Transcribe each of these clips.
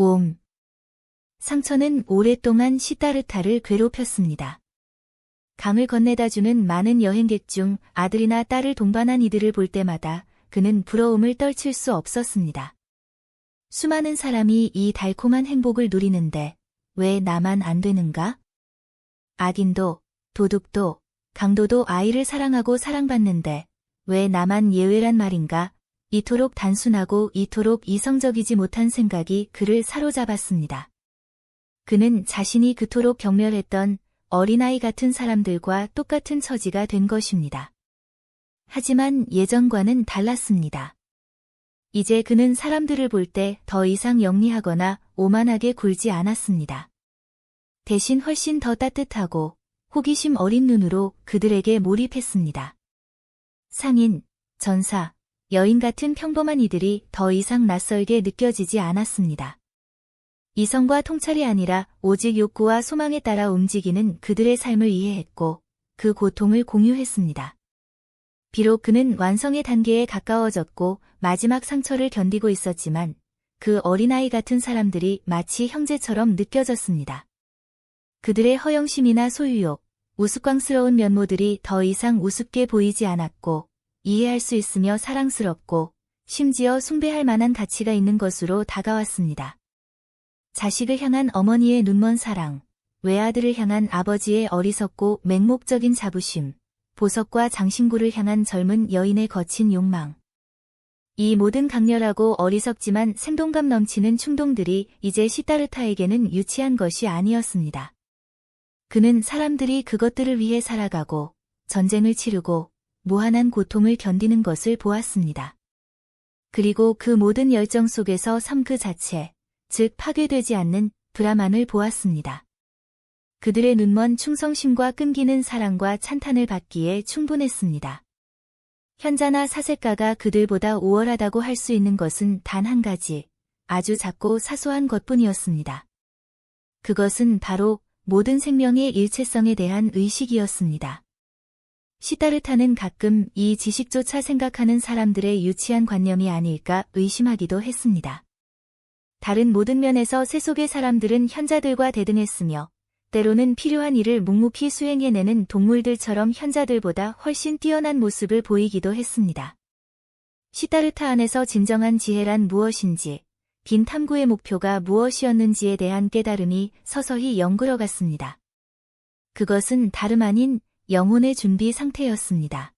옴. 상처는 오랫동안 시다르타를 괴롭혔습니다. 강을 건네다주는 많은 여행객 중 아들이나 딸을 동반한 이들을 볼 때마다 그는 부러움을 떨칠 수 없었습니다. 수많은 사람이 이 달콤한 행복을 누리는데 왜 나만 안 되는가? 악인도, 도둑도, 강도도 아이를 사랑하고 사랑받는데 왜 나만 예외란 말인가? 이토록 단순하고 이토록 이성적이지 못한 생각이 그를 사로잡았습니다. 그는 자신이 그토록 경멸했던 어린아이 같은 사람들과 똑같은 처지가 된 것입니다. 하지만 예전과는 달랐습니다. 이제 그는 사람들을 볼 때 더 이상 영리하거나 오만하게 굴지 않았습니다. 대신 훨씬 더 따뜻하고 호기심 어린 눈으로 그들에게 몰입했습니다. 상인, 전사, 여인 같은 평범한 이들이 더 이상 낯설게 느껴지지 않았습니다. 이성과 통찰이 아니라 오직 욕구와 소망에 따라 움직이는 그들의 삶을 이해했고 그 고통을 공유했습니다. 비록 그는 완성의 단계에 가까워졌고 마지막 상처를 견디고 있었지만 그 어린아이 같은 사람들이 마치 형제처럼 느껴졌습니다. 그들의 허영심이나 소유욕, 우스꽝스러운 면모들이 더 이상 우습게 보이지 않았고 이해할 수 있으며 사랑스럽고 심지어 숭배할 만한 가치가 있는 것으로 다가왔습니다. 자식을 향한 어머니의 눈먼 사랑, 외아들을 향한 아버지의 어리석고 맹목적인 자부심, 보석과 장신구를 향한 젊은 여인의 거친 욕망. 이 모든 강렬하고 어리석지만 생동감 넘치는 충동들이 이제 시다르타에게는 유치한 것이 아니었습니다. 그는 사람들이 그것들을 위해 살아가고 전쟁을 치르고 무한한 고통을 견디는 것을 보았습니다. 그리고 그 모든 열정 속에서 삶 그 자체, 즉 파괴되지 않는 브라만을 보았습니다. 그들의 눈먼 충성심과 끈기는 사랑과 찬탄을 받기에 충분했습니다. 현자나 사색가가 그들보다 우월하다고 할 수 있는 것은 단 한 가지, 아주 작고 사소한 것뿐이었습니다. 그것은 바로 모든 생명의 일체성에 대한 의식이었습니다. 시다르타는 가끔 이 지식조차 생각하는 사람들의 유치한 관념이 아닐까 의심하기도 했습니다. 다른 모든 면에서 세속의 사람들은 현자들과 대등했으며 때로는 필요한 일을 묵묵히 수행해내는 동물들처럼 현자들보다 훨씬 뛰어난 모습을 보이기도 했습니다. 시다르타 안에서 진정한 지혜란 무엇인지, 긴 탐구의 목표가 무엇이었는지에 대한 깨달음이 서서히 영글어갔습니다. 그것은 다름 아닌 영혼의 준비 상태였습니다.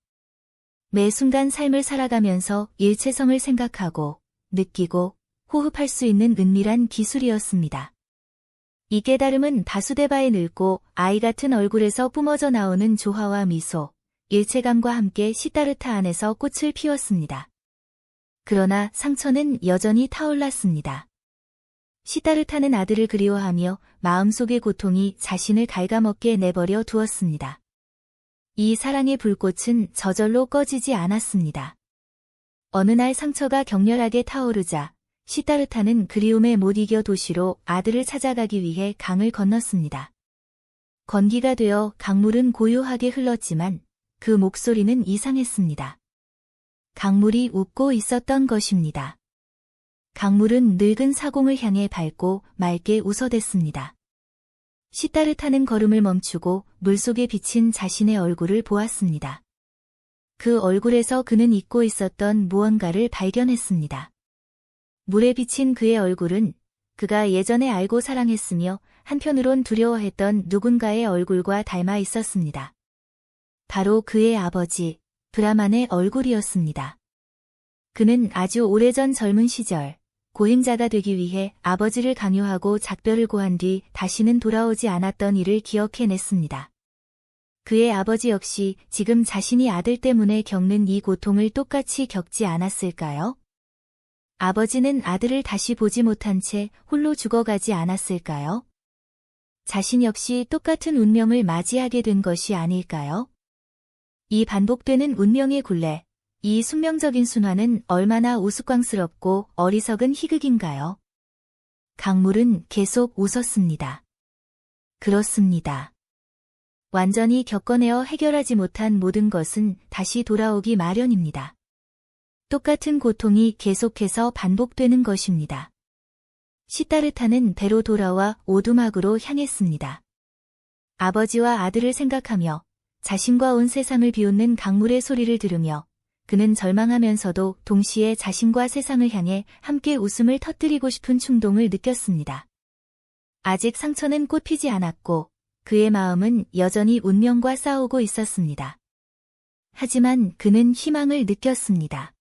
매 순간 삶을 살아가면서 일체성을 생각하고, 느끼고, 호흡할 수 있는 은밀한 기술이었습니다. 이 깨달음은 바수데바의 늙고 아이 같은 얼굴에서 뿜어져 나오는 조화와 미소, 일체감과 함께 시다르타 안에서 꽃을 피웠습니다. 그러나 상처는 여전히 타올랐습니다. 시다르타는 아들을 그리워하며 마음속의 고통이 자신을 갉아먹게 내버려 두었습니다. 이 사랑의 불꽃은 저절로 꺼지지 않았습니다. 어느 날 상처가 격렬하게 타오르자 시다르타는 그리움에 못 이겨 도시로 아들을 찾아가기 위해 강을 건넜습니다. 건기가 되어 강물은 고요하게 흘렀지만 그 목소리는 이상했습니다. 강물이 웃고 있었던 것입니다. 강물은 늙은 사공을 향해 밝고 맑게 웃어댔습니다. 시다르타는 걸음을 멈추고 물속에 비친 자신의 얼굴을 보았습니다. 그 얼굴에서 그는 잊고 있었던 무언가를 발견했습니다. 물에 비친 그의 얼굴은 그가 예전에 알고 사랑했으며 한편으론 두려워했던 누군가의 얼굴과 닮아 있었습니다. 바로 그의 아버지, 브라만의 얼굴이었습니다. 그는 아주 오래전 젊은 시절, 고행자가 되기 위해 아버지를 강요하고 작별을 고한 뒤 다시는 돌아오지 않았던 일을 기억해냈습니다. 그의 아버지 역시 지금 자신이 아들 때문에 겪는 이 고통을 똑같이 겪지 않았을까요? 아버지는 아들을 다시 보지 못한 채 홀로 죽어가지 않았을까요? 자신 역시 똑같은 운명을 맞이하게 된 것이 아닐까요? 이 반복되는 운명의 굴레, 이 숙명적인 순환은 얼마나 우스꽝스럽고 어리석은 희극인가요? 강물은 계속 웃었습니다. 그렇습니다. 완전히 겪어내어 해결하지 못한 모든 것은 다시 돌아오기 마련입니다. 똑같은 고통이 계속해서 반복되는 것입니다. 시타르타는 배로 돌아와 오두막으로 향했습니다. 아버지와 아들을 생각하며 자신과 온 세상을 비웃는 강물의 소리를 들으며 그는 절망하면서도 동시에 자신과 세상을 향해 함께 웃음을 터뜨리고 싶은 충동을 느꼈습니다. 아직 상처는 꽃피지 않았고 그의 마음은 여전히 운명과 싸우고 있었습니다. 하지만 그는 희망을 느꼈습니다.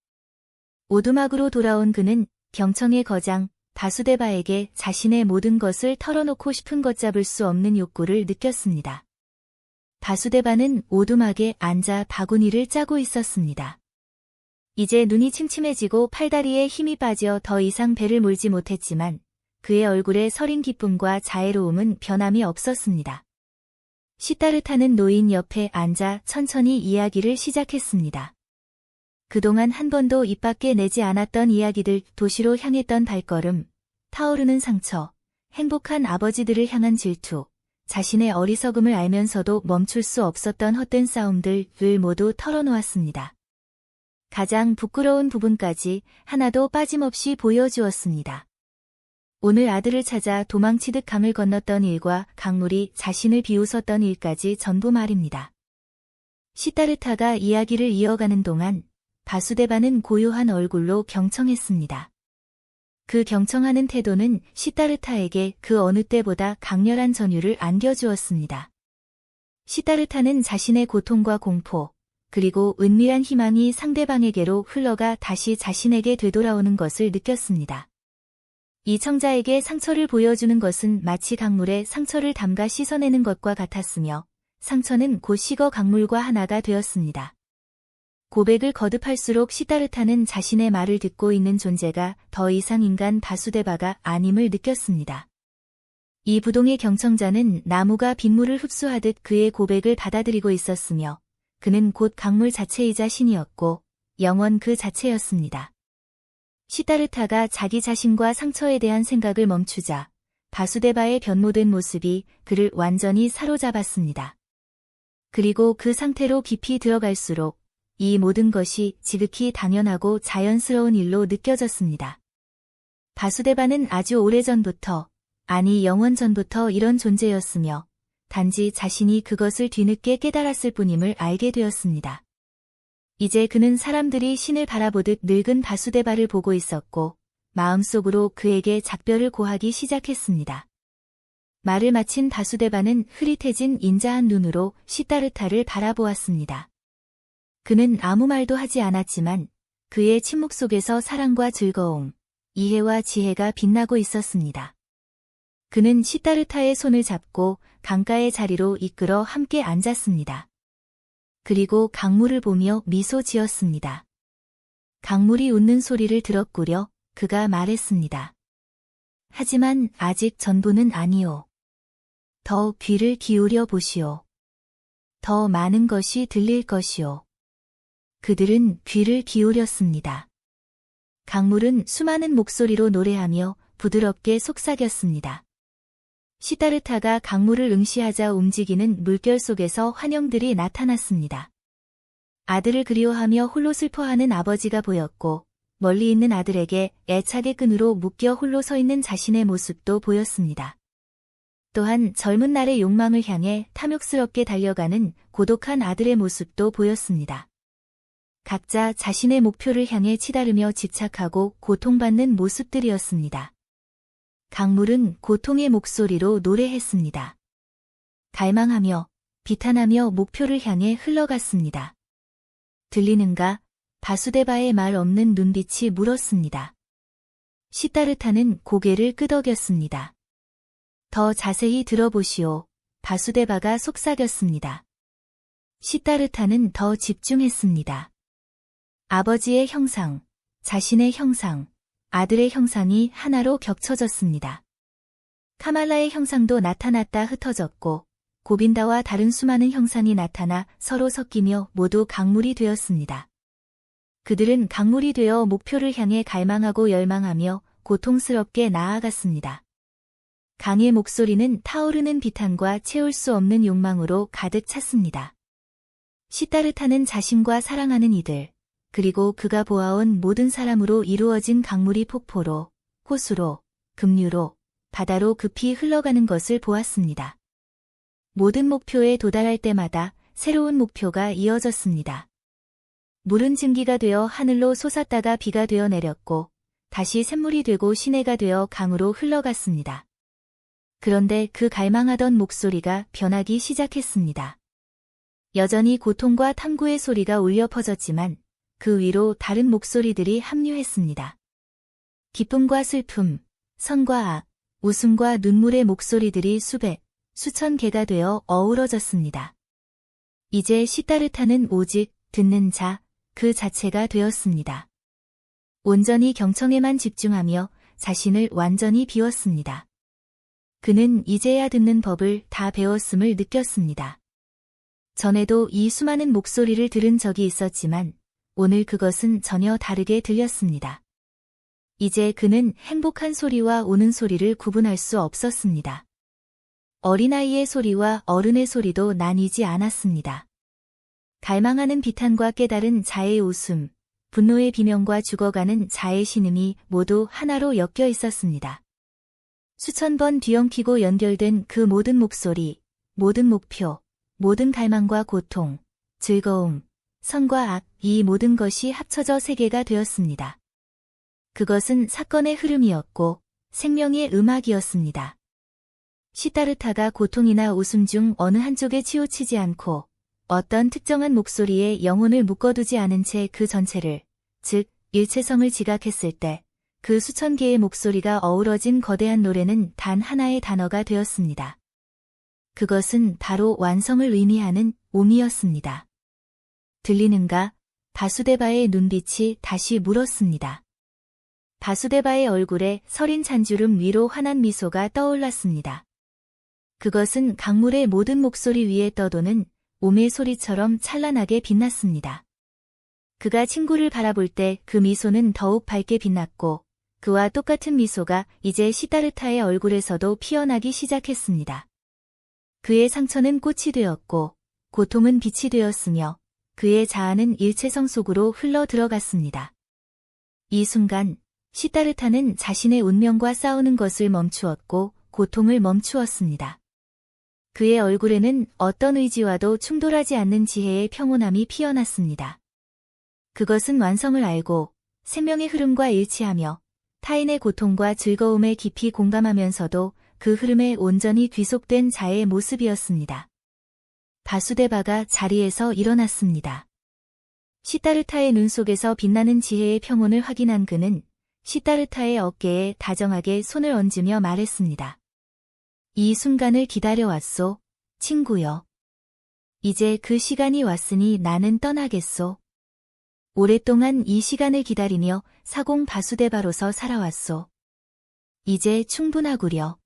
오두막으로 돌아온 그는 경청의 거장 바수데바에게 자신의 모든 것을 털어놓고 싶은 걷잡을 수 없는 욕구를 느꼈습니다. 바수데바는 오두막에 앉아 바구니를 짜고 있었습니다. 이제 눈이 침침해지고 팔다리에 힘이 빠져 더 이상 배를 몰지 못했지만 그의 얼굴에 서린 기쁨과 자애로움은 변함이 없었습니다. 시타르타는 노인 옆에 앉아 천천히 이야기를 시작했습니다. 그동안 한 번도 입 밖에 내지 않았던 이야기들, 도시로 향했던 발걸음, 타오르는 상처, 행복한 아버지들을 향한 질투, 자신의 어리석음을 알면서도 멈출 수 없었던 헛된 싸움들을 모두 털어놓았습니다. 가장 부끄러운 부분까지 하나도 빠짐없이 보여주었습니다. 오늘 아들을 찾아 도망치듯 강을 건넜던 일과 강물이 자신을 비웃었던 일까지 전부 말입니다. 시타르타가 이야기를 이어가는 동안 바수데바는 고요한 얼굴로 경청했습니다. 그 경청하는 태도는 시타르타에게 그 어느 때보다 강렬한 전율을 안겨주었습니다. 시타르타는 자신의 고통과 공포, 그리고 은밀한 희망이 상대방에게로 흘러가 다시 자신에게 되돌아오는 것을 느꼈습니다. 이 청자에게 상처를 보여주는 것은 마치 강물에 상처를 담가 씻어내는 것과 같았으며 상처는 곧 식어 강물과 하나가 되었습니다. 고백을 거듭할수록 시타르타는 자신의 말을 듣고 있는 존재가 더 이상 인간 바수데바가 아님을 느꼈습니다. 이 부동의 경청자는 나무가 빗물을 흡수하듯 그의 고백을 받아들이고 있었으며 그는 곧 강물 자체이자 신이었고 영원 그 자체였습니다. 시타르타가 자기 자신과 상처에 대한 생각을 멈추자 바수데바의 변모된 모습이 그를 완전히 사로잡았습니다. 그리고 그 상태로 깊이 들어갈수록 이 모든 것이 지극히 당연하고 자연스러운 일로 느껴졌습니다. 바수데바는 아주 오래전부터, 아니 영원 전부터 이런 존재였으며 단지 자신이 그것을 뒤늦게 깨달았을 뿐임을 알게 되었습니다. 이제 그는 사람들이 신을 바라보듯 늙은 바수데바를 보고 있었고 마음속으로 그에게 작별을 고하기 시작했습니다. 말을 마친 바수데바는 흐릿해진 인자한 눈으로 시타르타를 바라보았습니다. 그는 아무 말도 하지 않았지만 그의 침묵 속에서 사랑과 즐거움, 이해와 지혜가 빛나고 있었습니다. 그는 시타르타의 손을 잡고 강가의 자리로 이끌어 함께 앉았습니다. 그리고 강물을 보며 미소 지었습니다. 강물이 웃는 소리를 들었구려 그가 말했습니다. 하지만 아직 전부는 아니오. 더 귀를 기울여 보시오. 더 많은 것이 들릴 것이오. 그들은 귀를 기울였습니다. 강물은 수많은 목소리로 노래하며 부드럽게 속삭였습니다. 시타르타가 강물을 응시하자 움직이는 물결 속에서 환영들이 나타났습니다. 아들을 그리워하며 홀로 슬퍼하는 아버지가 보였고 멀리 있는 아들에게 애착의 끈으로 묶여 홀로 서 있는 자신의 모습도 보였습니다. 또한 젊은 날의 욕망을 향해 탐욕스럽게 달려가는 고독한 아들의 모습도 보였습니다. 각자 자신의 목표를 향해 치다르며 집착하고 고통받는 모습들이었습니다. 강물은 고통의 목소리로 노래했습니다. 갈망하며 비탄하며 목표를 향해 흘러갔습니다. 들리는가? 바수데바의 말 없는 눈빛이 물었습니다. 시타르타는 고개를 끄덕였습니다. 더 자세히 들어보시오. 바수데바가 속삭였습니다. 시타르타는 더 집중했습니다. 아버지의 형상, 자신의 형상, 아들의 형상이 하나로 겹쳐졌습니다. 카말라의 형상도 나타났다 흩어졌고 고빈다와 다른 수많은 형상이 나타나 서로 섞이며 모두 강물이 되었습니다. 그들은 강물이 되어 목표를 향해 갈망하고 열망하며 고통스럽게 나아갔습니다. 강의 목소리는 타오르는 비탄과 채울 수 없는 욕망으로 가득 찼습니다. 시타르타는 자신과 사랑하는 이들, 그리고 그가 보아온 모든 사람으로 이루어진 강물이 폭포로, 호수로, 급류로 바다로 급히 흘러가는 것을 보았습니다. 모든 목표에 도달할 때마다 새로운 목표가 이어졌습니다. 물은 증기가 되어 하늘로 솟았다가 비가 되어 내렸고 다시 샘물이 되고 시내가 되어 강으로 흘러갔습니다. 그런데 그 갈망하던 목소리가 변하기 시작했습니다. 여전히 고통과 탐구의 소리가 울려 퍼졌지만 그 위로 다른 목소리들이 합류했습니다. 기쁨과 슬픔, 선과 악, 웃음과 눈물의 목소리들이 수백, 수천 개가 되어 어우러졌습니다. 이제 시다르타는 오직 듣는 자, 그 자체가 되었습니다. 온전히 경청에만 집중하며 자신을 완전히 비웠습니다. 그는 이제야 듣는 법을 다 배웠음을 느꼈습니다. 전에도 이 수많은 목소리를 들은 적이 있었지만 오늘 그것은 전혀 다르게 들렸습니다. 이제 그는 행복한 소리와 우는 소리를 구분할 수 없었습니다. 어린아이의 소리와 어른의 소리도 나뉘지 않았습니다. 갈망하는 비탄과 깨달은 자의 웃음, 분노의 비명과 죽어가는 자의 신음이 모두 하나로 엮여 있었습니다. 수천 번 뒤엉키고 연결된 그 모든 목소리, 모든 목표, 모든 갈망과 고통, 즐거움, 선과 악, 이 모든 것이 합쳐져 세계가 되었습니다. 그것은 사건의 흐름이었고 생명의 음악이었습니다. 시다르타가 고통이나 웃음 중 어느 한쪽에 치우치지 않고 어떤 특정한 목소리에 영혼을 묶어두지 않은 채 그 전체를, 즉 일체성을 지각했을 때 그 수천 개의 목소리가 어우러진 거대한 노래는 단 하나의 단어가 되었습니다. 그것은 바로 완성을 의미하는 옴이었습니다. 들리는가? 바수데바의 눈빛이 다시 물었습니다. 바수데바의 얼굴에 서린 잔주름 위로 환한 미소가 떠올랐습니다. 그것은 강물의 모든 목소리 위에 떠도는 옴의 소리처럼 찬란하게 빛났습니다. 그가 친구를 바라볼 때 그 미소는 더욱 밝게 빛났고 그와 똑같은 미소가 이제 시다르타의 얼굴에서도 피어나기 시작했습니다. 그의 상처는 꽃이 되었고 고통은 빛이 되었으며 그의 자아는 일체성 속으로 흘러 들어갔습니다. 이 순간 시다르타는 자신의 운명과 싸우는 것을 멈추었고 고통을 멈추었습니다. 그의 얼굴에는 어떤 의지와도 충돌하지 않는 지혜의 평온함이 피어났습니다. 그것은 완성을 알고 생명의 흐름과 일치하며 타인의 고통과 즐거움에 깊이 공감하면서도 그 흐름에 온전히 귀속된 자의 모습이었습니다. 바수데바가 자리에서 일어났습니다. 시다르타의 눈 속에서 빛나는 지혜의 평온을 확인한 그는 시다르타의 어깨에 다정하게 손을 얹으며 말했습니다. 이 순간을 기다려왔소, 친구여. 이제 그 시간이 왔으니 나는 떠나겠소. 오랫동안 이 시간을 기다리며 사공 바수데바로서 살아왔소. 이제 충분하구려.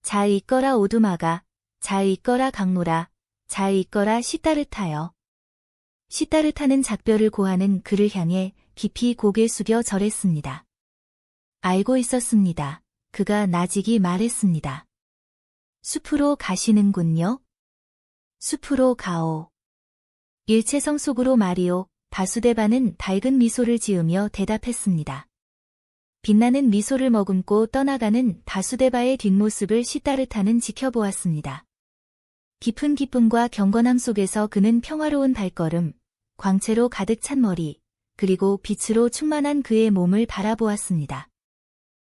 잘 있거라 오두마가, 잘 있거라 강노라, 잘 있거라 시다르타여. 시다르타는 작별을 고하는 그를 향해 깊이 고개 숙여 절했습니다. 알고 있었습니다. 그가 나직이 말했습니다. 숲으로 가시는군요. 숲으로 가오. 일체성 속으로 말이오. 바수데바는 밝은 미소를 지으며 대답했습니다. 빛나는 미소를 머금고 떠나가는 바수데바의 뒷모습을 시다르타는 지켜보았습니다. 깊은 기쁨과 경건함 속에서 그는 평화로운 발걸음, 광채로 가득 찬 머리, 그리고 빛으로 충만한 그의 몸을 바라보았습니다.